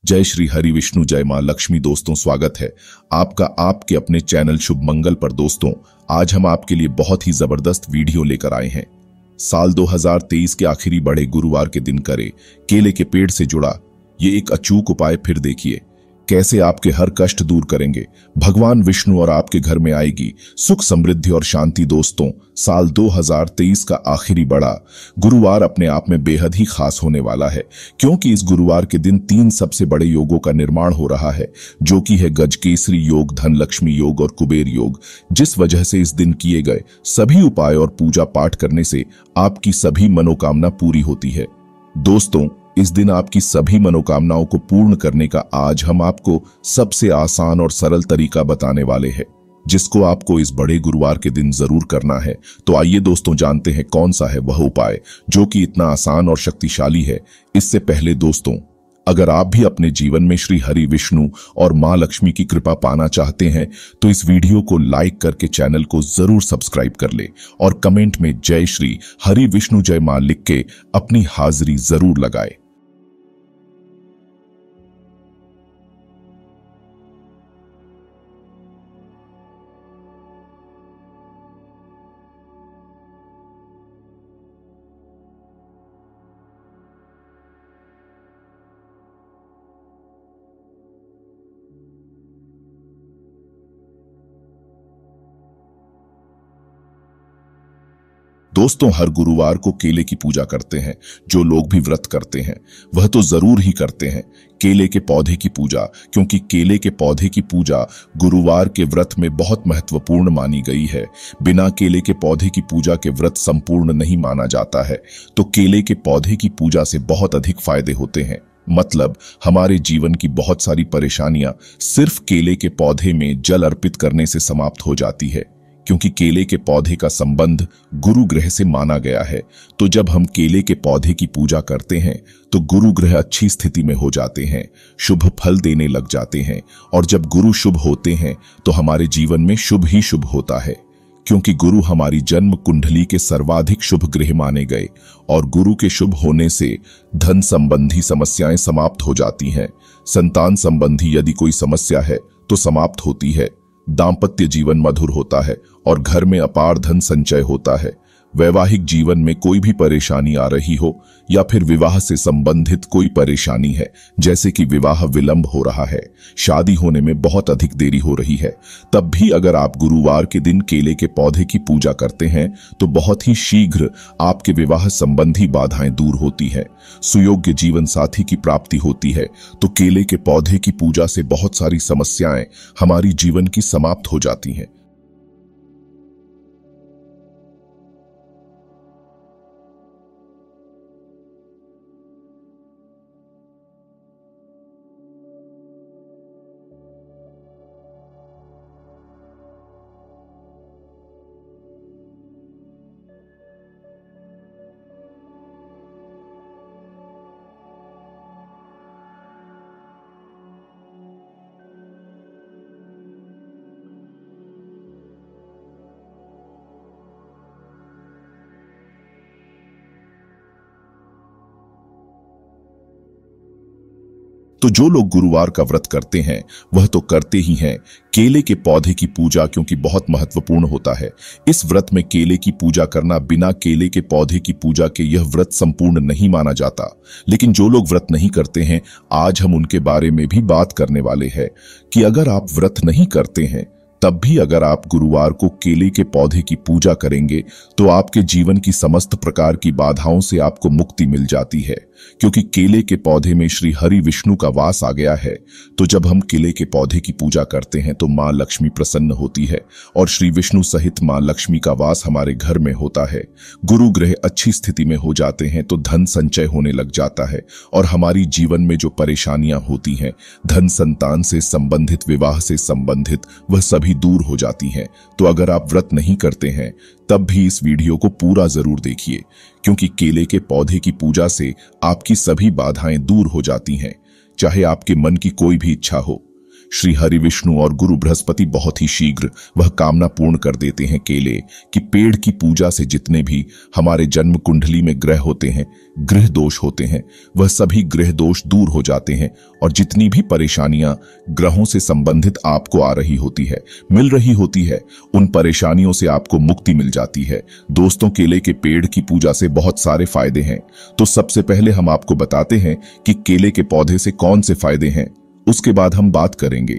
जय श्री हरि विष्णु, जय मां लक्ष्मी। दोस्तों, स्वागत है आपका आपके अपने चैनल शुभ मंगल पर। दोस्तों, आज हम आपके लिए बहुत ही जबरदस्त वीडियो लेकर आए हैं। साल 2023 के आखिरी बड़े गुरुवार के दिन करे केले के पेड़ से जुड़ा ये एक अचूक उपाय फिर देखिए कैसे आपके हर कष्ट दूर करेंगे। भगवान विष्णु और आपके घर में आएगी सुख, समृद्धि और शांति। दोस्तों, साल 2023 का आखिरी बड़ा गुरुवार अपने आप में बेहद ही खास होने वाला है, क्योंकि इस गुरुवार के दिन 3 सबसे बड़े योगों का निर्माण हो रहा है, जो कि है गजकेसरी योग, धन लक्ष्मी योग और कुबेर योग। जिस वजह से इस दिन किए गए सभी उपाय और पूजा पाठ करने से आपकी सभी मनोकामना पूरी होती है। दोस्तों, इस दिन आपकी सभी मनोकामनाओं को पूर्ण करने का आज हम आपको सबसे आसान और सरल तरीका बताने वाले हैं, जिसको आपको इस बड़े गुरुवार के दिन जरूर करना है। तो आइए दोस्तों, जानते हैं कौन सा है वह उपाय जो कि इतना आसान और शक्तिशाली है। इससे पहले दोस्तों, अगर आप भी अपने जीवन में श्री हरि विष्णु और मां लक्ष्मी की कृपा पाना चाहते हैं तो इस वीडियो को लाइक करके चैनल को जरूर सब्सक्राइब कर ले और कमेंट में जय श्री हरि विष्णु जय मां लिख के अपनी हाजिरी जरूर लगाए। दोस्तों, हर गुरुवार को केले की पूजा करते हैं। जो लोग भी व्रत करते हैं वह तो जरूर ही करते हैं केले के पौधे की पूजा, क्योंकि केले के पौधे की पूजा गुरुवार के व्रत में बहुत महत्वपूर्ण मानी गई है। बिना केले के पौधे की पूजा के व्रत संपूर्ण नहीं माना जाता है। तो केले के पौधे की पूजा से बहुत अधिक फायदे होते हैं। मतलब हमारे जीवन की बहुत सारी परेशानियां सिर्फ केले के पौधे में जल अर्पित करने से समाप्त हो जाती है, क्योंकि केले के पौधे का संबंध गुरु ग्रह से माना गया है। तो जब हम केले के पौधे की पूजा करते हैं तो गुरु ग्रह अच्छी स्थिति में हो जाते हैं, शुभ फल देने लग जाते हैं। और जब गुरु शुभ होते हैं तो हमारे जीवन में शुभ ही शुभ होता है, क्योंकि गुरु हमारी जन्म कुंडली के सर्वाधिक शुभ ग्रह माने गए। और गुरु के शुभ होने से धन संबंधी समस्याएं समाप्त हो जाती हैं। संतान संबंधी यदि कोई समस्या है तो समाप्त होती है। दाम्पत्य जीवन मधुर होता है और घर में अपार धन संचय होता है। वैवाहिक जीवन में कोई भी परेशानी आ रही हो या फिर विवाह से संबंधित कोई परेशानी है, जैसे कि विवाह विलंब हो रहा है, शादी होने में बहुत अधिक देरी हो रही है, तब भी अगर आप गुरुवार के दिन केले के पौधे की पूजा करते हैं तो बहुत ही शीघ्र आपके विवाह संबंधी बाधाएं दूर होती हैं, सुयोग्य जीवन साथी की प्राप्ति होती है। तो केले के पौधे की पूजा से बहुत सारी समस्याएं हमारी जीवन की समाप्त हो जाती हैं। तो जो लोग गुरुवार का व्रत करते हैं वह तो करते ही हैं केले के पौधे की पूजा, क्योंकि बहुत महत्वपूर्ण होता है। इस व्रत में केले की पूजा करना, बिना केले के पौधे की पूजा के यह व्रत संपूर्ण नहीं माना जाता। लेकिन जो लोग व्रत नहीं करते हैं, आज हम उनके बारे में भी बात करने वाले हैं कि अगर आप व्रत नहीं करते हैं तब भी अगर आप गुरुवार को केले के पौधे की पूजा करेंगे तो आपके जीवन की समस्त प्रकार की बाधाओं से आपको मुक्ति मिल जाती है, क्योंकि केले के पौधे में श्री हरि विष्णु का वास आ गया है। तो जब हम केले के पौधे की पूजा करते हैं तो मां लक्ष्मी प्रसन्न होती है और श्री विष्णु सहित मां लक्ष्मी का वास हमारे घर में होता है। गुरु ग्रह अच्छी स्थिति में हो जाते हैं तो धन संचय होने लग जाता है और हमारी जीवन में जो परेशानियां होती हैं, धन, संतान से संबंधित, विवाह से संबंधित, वह सभी दूर हो जाती हैं। तो अगर आप व्रत नहीं करते हैं तब भी इस वीडियो को पूरा जरूर देखिए, क्योंकि केले के पौधे की पूजा से आपकी सभी बाधाएं दूर हो जाती हैं, चाहे आपके मन की कोई भी इच्छा हो। श्री हरि विष्णु और गुरु बृहस्पति बहुत ही शीघ्र वह कामना पूर्ण कर देते हैं केले कि पेड़ की पूजा से जितने भी हमारे जन्म कुंडली में ग्रह होते हैं, ग्रह दोष होते हैं, वह सभी ग्रह दोष दूर हो जाते हैं और जितनी भी परेशानियां ग्रहों से संबंधित आपको आ रही होती है, मिल रही होती है, उन परेशानियों से आपको मुक्ति मिल जाती है। दोस्तों, केले के पेड़ की पूजा से बहुत सारे फायदे हैं। तो सबसे पहले हम आपको बताते हैं कि केले के पौधे से कौन से फायदे हैं। उसके बाद हम बात करेंगे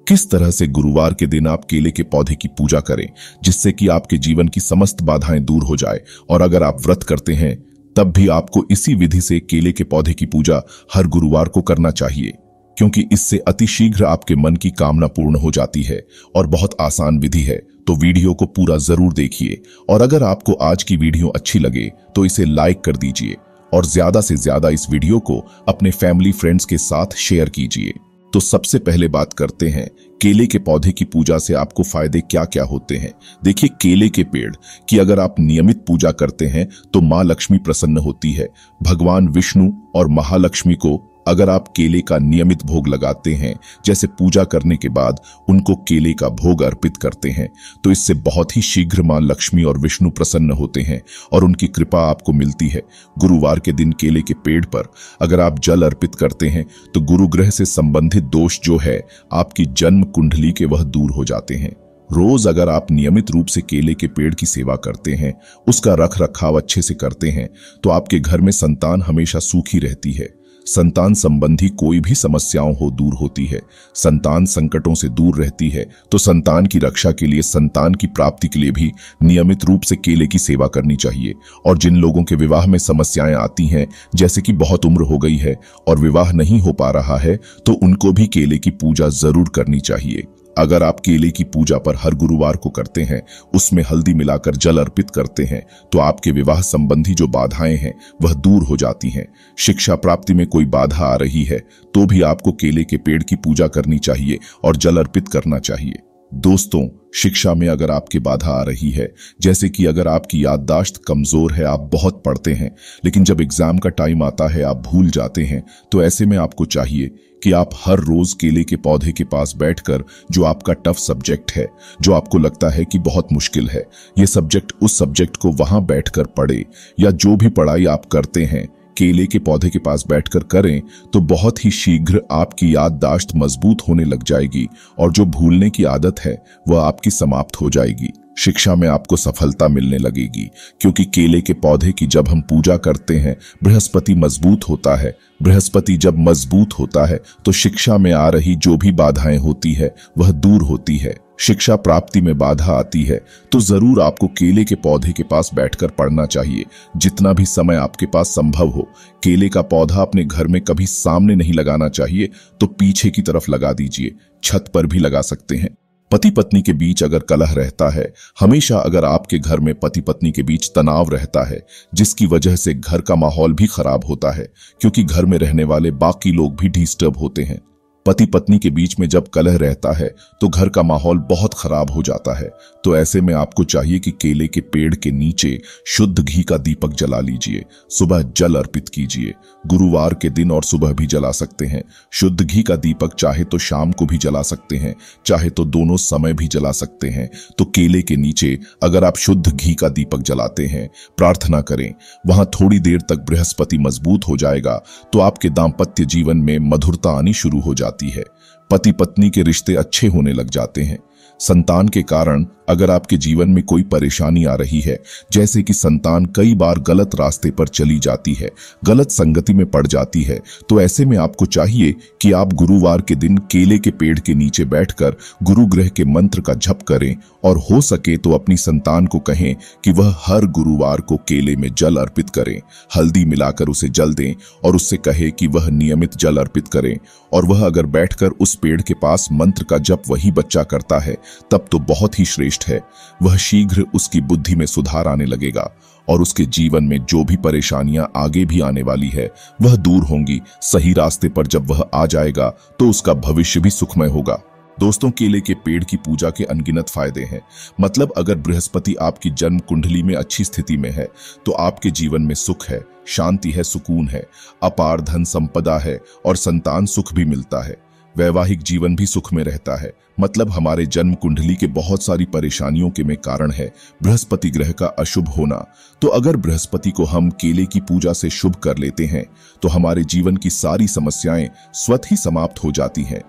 किस तरह से गुरुवार के दिन आप केले के पौधे की पूजा करें जिससे कि आपके जीवन की समस्त बाधाएं दूर हो जाए। और अगर आप व्रत करते हैं तब भी आपको इसी विधि से केले के पौधे की पूजा हर गुरुवार को करना चाहिए, क्योंकि इससे अतिशीघ्र आपके मन की कामना पूर्ण हो जाती है और बहुत आसान विधि है। तो वीडियो को पूरा जरूर देखिए और अगर आपको आज की वीडियो अच्छी लगे तो इसे लाइक कर दीजिए और ज्यादा से ज्यादा इस वीडियो को अपने फैमिली फ्रेंड्स के साथ शेयर कीजिए। तो सबसे पहले बात करते हैं केले के पौधे की पूजा से आपको फायदे क्या क्या होते हैं। देखिए, केले के पेड़ की अगर आप नियमित पूजा करते हैं तो मां लक्ष्मी प्रसन्न होती है। भगवान विष्णु और महालक्ष्मी को अगर आप केले का नियमित भोग लगाते हैं, जैसे पूजा करने के बाद उनको केले का भोग अर्पित करते हैं, तो इससे बहुत ही शीघ्र मां लक्ष्मी और विष्णु प्रसन्न होते हैं और उनकी कृपा आपको मिलती है। गुरुवार के दिन केले के पेड़ पर अगर आप जल अर्पित करते हैं तो गुरु ग्रह से संबंधित दोष जो है आपकी जन्म कुंडली के, वह दूर हो जाते हैं। रोज अगर आप नियमित रूप से केले के पेड़ की सेवा करते हैं, उसका रख रखाव अच्छे से करते हैं, तो आपके घर में संतान हमेशा सुखी रहती है। संतान संबंधी कोई भी समस्याओं हो दूर होती है। संतान संकटों से दूर रहती है। तो संतान की रक्षा के लिए, संतान की प्राप्ति के लिए भी नियमित रूप से केले की सेवा करनी चाहिए। और जिन लोगों के विवाह में समस्याएं आती हैं, जैसे कि बहुत उम्र हो गई है और विवाह नहीं हो पा रहा है, तो उनको भी केले की पूजा जरूर करनी चाहिए। अगर आप केले की पूजा पर हर गुरुवार को करते हैं, उसमें हल्दी मिलाकर जल अर्पित करते हैं, तो आपके विवाह संबंधी जो बाधाएं हैं वह दूर हो जाती हैं। शिक्षा प्राप्ति में कोई बाधा आ रही है तो भी आपको केले के पेड़ की पूजा करनी चाहिए और जल अर्पित करना चाहिए। दोस्तों, शिक्षा में अगर आपकी बाधा आ रही है, जैसे कि अगर आपकी याददाश्त कमजोर है, आप बहुत पढ़ते हैं लेकिन जब एग्जाम का टाइम आता है आप भूल जाते हैं, तो ऐसे में आपको चाहिए कि आप हर रोज केले के पौधे के पास बैठकर जो आपका टफ सब्जेक्ट है, जो आपको लगता है कि बहुत मुश्किल है, ये सब्जेक्ट, उस सब्जेक्ट को वहां बैठकर पढ़े या जो भी पढ़ाई आप करते हैं केले के पौधे के पास बैठकर करें, तो बहुत ही शीघ्र आपकी याददाश्त मजबूत होने लग जाएगी और जो भूलने की आदत है वह आपकी समाप्त हो जाएगी। शिक्षा में आपको सफलता मिलने लगेगी, क्योंकि केले के पौधे की जब हम पूजा करते हैं, बृहस्पति मजबूत होता है। बृहस्पति जब मजबूत होता है तो शिक्षा में आ रही जो भी बाधाएं होती है वह दूर होती है। शिक्षा प्राप्ति में बाधा आती है तो जरूर आपको केले के पौधे के पास बैठकर पढ़ना चाहिए, जितना भी समय आपके पास संभव हो। केले का पौधा अपने घर में कभी सामने नहीं लगाना चाहिए, तो पीछे की तरफ लगा दीजिए, छत पर भी लगा सकते हैं। पति पत्नी के बीच अगर कलह रहता है, हमेशा अगर आपके घर में पति पत्नी के बीच तनाव रहता है, जिसकी वजह से घर का माहौल भी खराब होता है, क्योंकि घर में रहने वाले बाकी लोग भी डिस्टर्ब होते हैं। पति पत्नी के बीच में जब कलह रहता है तो घर का माहौल बहुत खराब हो जाता है। तो ऐसे में आपको चाहिए कि केले के पेड़ के नीचे शुद्ध घी का दीपक जला लीजिए, सुबह जल अर्पित कीजिए। गुरुवार के दिन और सुबह भी जला सकते हैं। शुद्ध घी का दीपक चाहे तो शाम को भी जला सकते हैं, चाहे तो दोनों समय भी जला सकते हैं। तो केले के नीचे अगर आप शुद्ध घी का दीपक जलाते हैं, प्रार्थना करें, वहां थोड़ी देर तक बृहस्पति मजबूत हो जाएगा, तो आपके दाम्पत्य जीवन में मधुरता आनी शुरू हो जाती है। पति पत्नी के रिश्ते अच्छे होने लग जाते हैं। संतान के कारण अगर आपके जीवन में कोई परेशानी आ रही है, जैसे कि संतान कई बार गलत रास्ते पर चली जाती है, गलत संगति में पड़ जाती है, तो ऐसे में आपको चाहिए कि आप गुरुवार के दिन केले के पेड़ के नीचे बैठकर गुरु ग्रह के मंत्र का जप करें और हो सके तो अपनी संतान को कहें कि वह हर गुरुवार को केले में जल अर्पित करें, हल्दी मिलाकर उसे जल दें और उससे कहे कि वह नियमित जल अर्पित करें। और वह अगर बैठकर उस पेड़ के पास मंत्र का जप वही बच्चा करता है, तब तो बहुत ही श्रेष्ठ है। वह शीघ्र उसकी बुद्धि में सुधार आने लगेगा और उसके जीवन में जो भी परेशानियां आगे भी आने वाली है वह दूर होंगी। सही रास्ते पर जब वह आ जाएगा तो उसका भविष्य भी सुखमय होगा। दोस्तों, केले के पेड़ की पूजा के अनगिनत फायदे हैं। मतलब अगर बृहस्पति आपकी जन्म कुंडली में अच्छी स्थिति में है तो आपके जीवन में सुख है, शांति है, सुकून है, अपार धन संपदा है और संतान सुख भी मिलता है। वैवाहिक जीवन भी सुख में रहता है। मतलब हमारे जन्म कुंडली के बहुत सारी परेशानियों के में कारण है बृहस्पति ग्रह का अशुभ होना। तो अगर बृहस्पति को हम केले की पूजा से शुभ कर लेते हैं तो हमारे जीवन की सारी समस्याएं स्वतः ही समाप्त हो जाती हैं।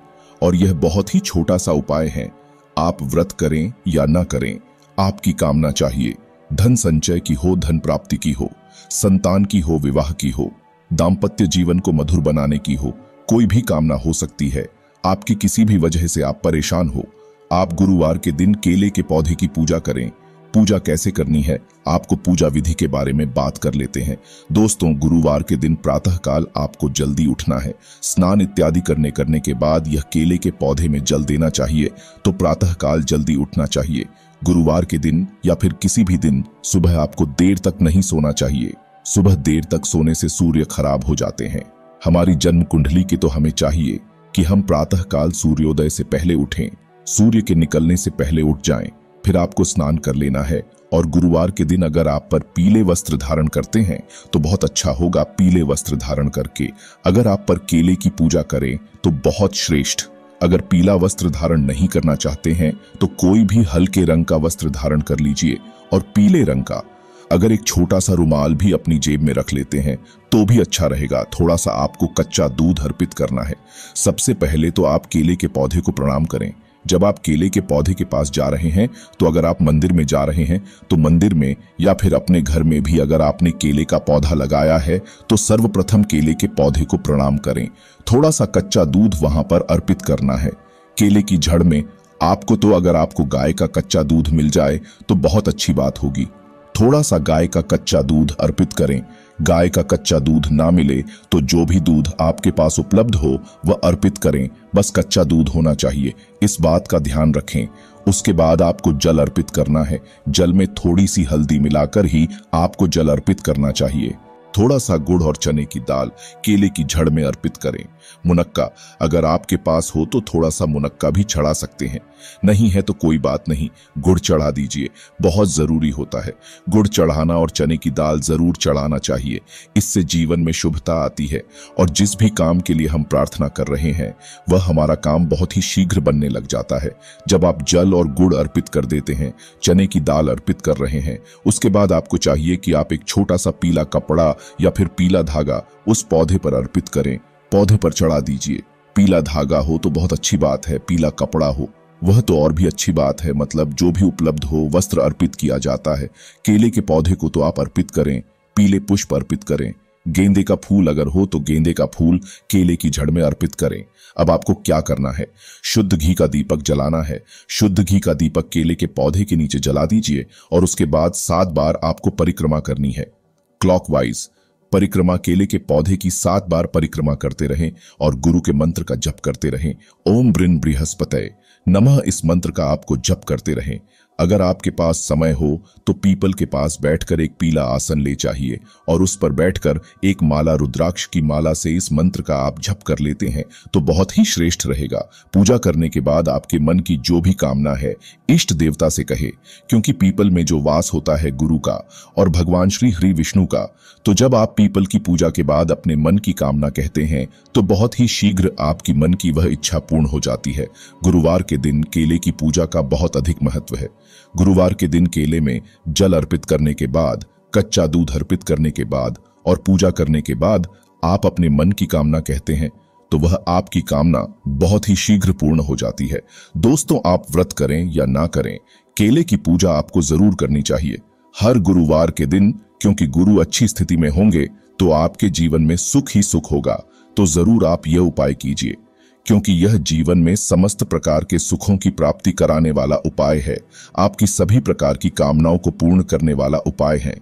और यह बहुत ही छोटा सा उपाय है। आप व्रत करें या ना करें, आपकी कामना चाहिए। धन संचय की हो, धन प्राप्ति की हो, संतान की हो, विवाह की हो, दाम्पत्य जीवन को मधुर बनाने की हो, कोई भी कामना हो सकती है। आपकी किसी भी वजह से आप परेशान हो, आप गुरुवार के दिन केले के पौधे की पूजा करें। पूजा कैसे करनी है, आपको पूजा विधि के बारे में बात कर लेते हैं। दोस्तों, गुरुवार के दिन प्रातःकाल आपको जल्दी उठना है। स्नान इत्यादि करने के बाद यह केले के पौधे में जल देना चाहिए। तो प्रातःकाल जल्दी उठना चाहिए। गुरुवार के दिन या फिर किसी भी दिन सुबह आपको देर तक नहीं सोना चाहिए। सुबह देर तक सोने से सूर्य खराब हो जाते हैं। हमारी जन्म कुंडली के तो हमें चाहिए कि हम प्रातःकाल सूर्योदय से पहले उठें, सूर्य के निकलने से पहले उठ जाएं। फिर आपको स्नान कर लेना है। और गुरुवार के दिन अगर आप पर पीले वस्त्र धारण करते हैं तो बहुत अच्छा होगा। पीले वस्त्र धारण करके अगर आप पर केले की पूजा करें तो बहुत श्रेष्ठ। अगर पीला वस्त्र धारण नहीं करना चाहते हैं तो कोई भी हल्के रंग का वस्त्र धारण कर लीजिए। और पीले रंग का अगर एक छोटा सा रुमाल भी अपनी जेब में रख लेते हैं तो भी अच्छा रहेगा। थोड़ा सा आपको कच्चा दूध अर्पित करना है। सबसे पहले तो आप केले के पौधे को प्रणाम करें। जब आप केले के पौधे के पास जा रहे हैं तो अगर आप मंदिर में जा रहे हैं तो मंदिर में या फिर अपने घर में भी अगर आपने केले का पौधा लगाया है तो सर्वप्रथम केले के पौधे को प्रणाम करें। थोड़ा सा कच्चा दूध वहां पर अर्पित करना है। केले की जड़ में आपको तो अगर आपको गाय का कच्चा दूध मिल जाए तो बहुत अच्छी बात होगी। थोड़ा सा गाय का कच्चा दूध अर्पित करें। गाय का कच्चा दूध ना मिले तो जो भी दूध आपके पास उपलब्ध हो वह अर्पित करें। बस कच्चा दूध होना चाहिए, इस बात का ध्यान रखें। उसके बाद आपको जल अर्पित करना है। जल में थोड़ी सी हल्दी मिलाकर ही आपको जल अर्पित करना चाहिए। थोड़ा सा गुड़ और चने की दाल केले की जड़ में अर्पित करें। मुनक्का अगर आपके पास हो तो थोड़ा सा मुनक्का भी चढ़ा सकते हैं, नहीं है तो कोई बात नहीं, गुड़ चढ़ा दीजिए, बहुत जरूरी होता है। गुड़ चढ़ाना और चने की दाल जरूर चढ़ाना चाहिए, इससे जीवन में शुभता आती है। और जिस भी काम के लिए हम प्रार्थना कर रहे हैं वह हमारा काम बहुत ही शीघ्र बनने लग जाता है। जब आप जल और गुड़ अर्पित कर देते हैं, चने की दाल अर्पित कर रहे हैं, उसके बाद आपको चाहिए कि आप एक छोटा सा पीला कपड़ा या फिर पीला धागा उस पौधे पर अर्पित करें, पौधे पर चढ़ा दीजिए। पीला धागा हो तो बहुत अच्छी बात है, पीला कपड़ा हो वह तो और भी अच्छी बात है। मतलब जो भी उपलब्ध हो वस्त्र अर्पित किया जाता है। केले के पौधे को तो आप अर्पित करें, पीले पुष्प अर्पित करें। गेंदे का फूल अगर हो तो गेंदे का फूल केले की जड़ में अर्पित करें। अब आपको क्या करना है, शुद्ध घी का दीपक जलाना है। शुद्ध घी का दीपक केले के पौधे के नीचे जला दीजिए और उसके बाद 7 बार आपको परिक्रमा करनी है। क्लॉकवाइज परिक्रमा केले के पौधे की 7 बार परिक्रमा करते रहें और गुरु के मंत्र का जप करते रहें। ओम ब्रिन बृहस्पतये नमः इस मंत्र का आपको जप करते रहें। अगर आपके पास समय हो तो पीपल के पास बैठकर एक पीला आसन ले चाहिए और उस पर बैठकर एक माला रुद्राक्ष की माला से इस मंत्र का आप जप कर लेते हैं तो बहुत ही श्रेष्ठ रहेगा। पूजा करने के बाद आपके मन की जो भी कामना है इष्ट देवता से कहे, क्योंकि पीपल में जो वास होता है गुरु का और भगवान श्री हरि विष्णु का। तो जब आप पीपल की पूजा के बाद अपने मन की कामना कहते हैं तो बहुत ही शीघ्र आपकी मन की वह इच्छा पूर्ण हो जाती है। गुरुवार के दिन केले की पूजा का बहुत अधिक महत्व है। गुरुवार के दिन केले में जल अर्पित करने के बाद, कच्चा दूध अर्पित करने के बाद और पूजा करने के बाद आप अपने मन की कामना कहते हैं तो वह आपकी कामना बहुत ही शीघ्र पूर्ण हो जाती है। दोस्तों, आप व्रत करें या ना करें, केले की पूजा आपको जरूर करनी चाहिए हर गुरुवार के दिन, क्योंकि गुरु अच्छी स्थिति में होंगे तो आपके जीवन में सुख ही सुख होगा। तो जरूर आप यह उपाय कीजिए, क्योंकि यह जीवन में समस्त प्रकार के सुखों की प्राप्ति कराने वाला उपाय है। आपकी सभी प्रकार की कामनाओं को पूर्ण करने वाला उपाय है।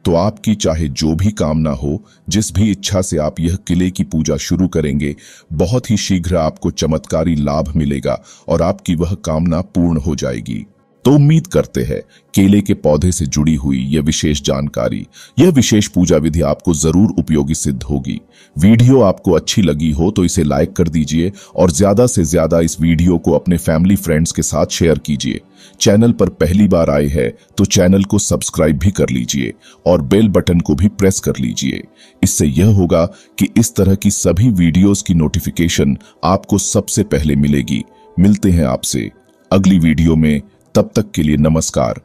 तो आपकी चाहे जो भी कामना हो, जिस भी इच्छा से आप यह केले की पूजा शुरू करेंगे, बहुत ही शीघ्र आपको चमत्कारी लाभ मिलेगा और आपकी वह कामना पूर्ण हो जाएगी। तो उम्मीद करते हैं केले के पौधे से जुड़ी हुई यह विशेष जानकारी, यह विशेष पूजा विधि आपको जरूर उपयोगी सिद्ध होगी। वीडियो आपको अच्छी लगी हो तो इसे लाइक कर दीजिए और ज्यादा से ज्यादा इस वीडियो को अपने फैमिली फ्रेंड्स के साथ शेयर कीजिए। चैनल पर पहली बार आए हैं तो चैनल को सब्सक्राइब भी कर लीजिए और बेल बटन को भी प्रेस कर लीजिए। इससे यह होगा कि इस तरह की सभी वीडियोस की नोटिफिकेशन आपको सबसे पहले मिलेगी। मिलते हैं आपसे अगली वीडियो में, तब तक के लिए नमस्कार।